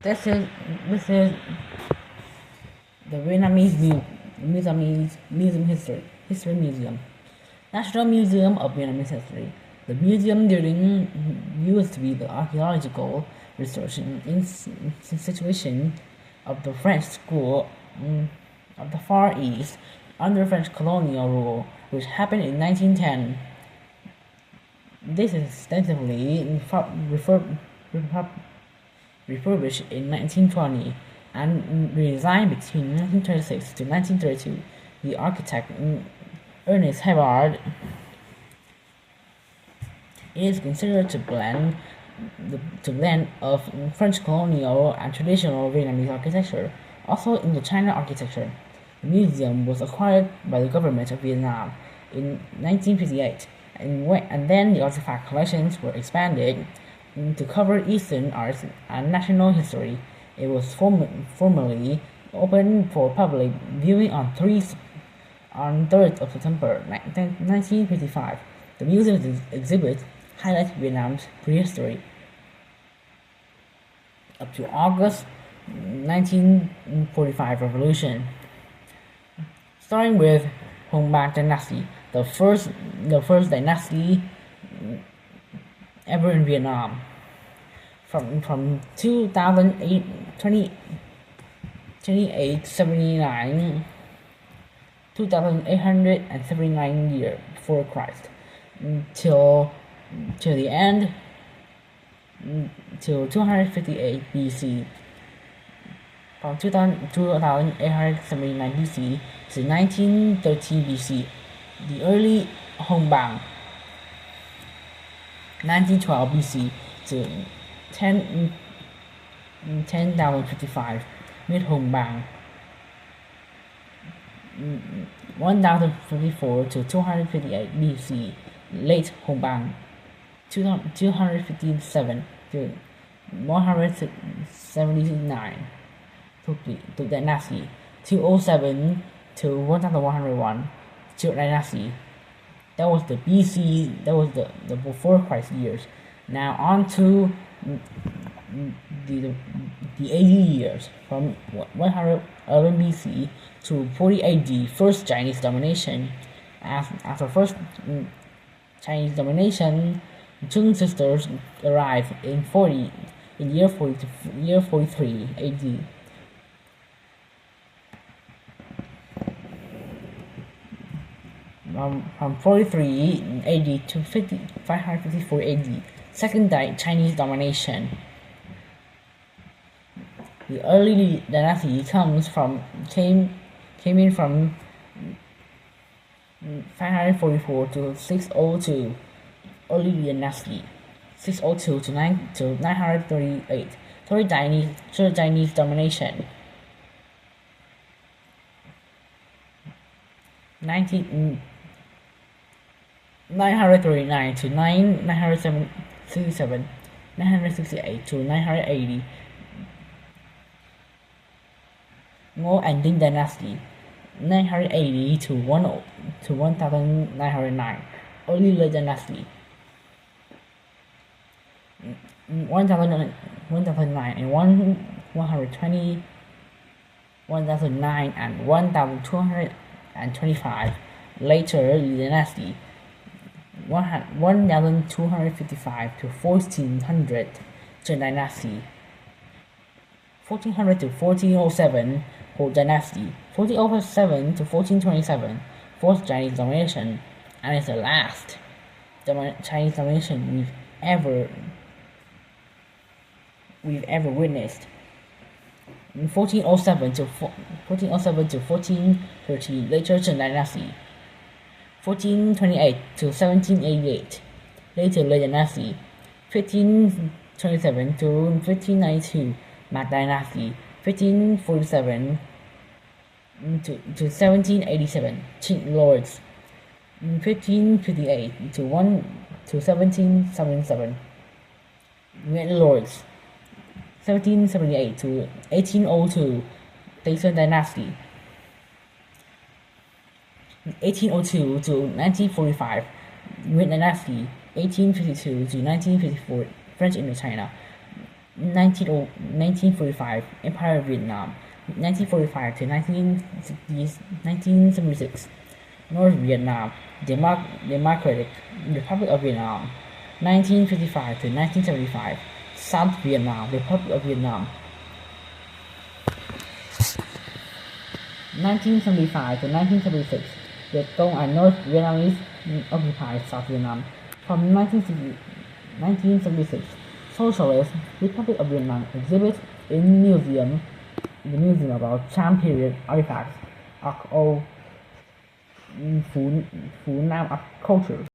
This is this is the Vietnamese Museum History Museum, National Museum of Vietnamese History. The museum during used to be the archaeological research situation of the French school of the Far East under French colonial rule, which happened in 1910. This is extensively refurbished in 1920 and redesigned between 1936 to 1932. The architect Ernest Havard is considered to blend of French colonial and traditional Vietnamese architecture, also Indochina architecture. The museum was acquired by the government of Vietnam in 1958, and then the artifact collections were expanded to cover Eastern arts and national history. It was formally opened for public viewing on 3rd of September 1955. The museum's exhibit highlights Vietnam's prehistory up to August 1945 revolution, starting with Hồng Bang dynasty, the first dynasty ever in Vietnam. From 2879 year before Christ till the end, till 258 BC. From 2879 BC to 1913 BC, the early Hồng Bang. 1912 BC to 10,055 mid Hồng Bang. 1054 to 258 BC late Hồng Bang. 257 to 179 to dynasty. 207 to 1101 to dynasty. That was the BC, that was the before Christ years. Now on to the AD years, from 111 BC to 40 AD, first Chinese domination. After first Chinese domination, Chung sisters arrived in year 43 AD. From 43 AD to 554 AD, second Chinese domination. The early dynasty came in from 544 to 602. Early dynasty, 602 to 938. Third Chinese domination. 939 to 967, 968 to 980. Ngô and Dinh dynasty, 980 to 1909. Early Lê dynasty, 1009 and 1120, 1009 and 1225. Later dynasty, 1255 to 1400. Zheng dynasty, 1400 to 1407. Ho dynasty, 1407 to 1427. Fourth Chinese domination, and it's the last Chinese domination we've ever witnessed. In 1407 to 1430, later Zheng dynasty. 1428 to 1788, later Lê dynasty. 1527 to 1592, Mạc dynasty. 1547 to 1787, Qing lords. 1558 to 1777, Nguyễn lords. 1778 to 1802, Tây Sơn dynasty. 1802 to 1945, Nguyễn dynasty. 1852 to 1954, French Indochina. 1945, Empire of Vietnam. 1945 to 1976, North Vietnam, Democratic Republic of Vietnam. 1955 to 1975, South Vietnam, Republic of Vietnam. 1975 to 1976, Viet Cong and North Vietnamese occupied South Vietnam. From 1976, Socialist Republic of Vietnam exhibits in the museum about time period artifacts of Phu Nam culture.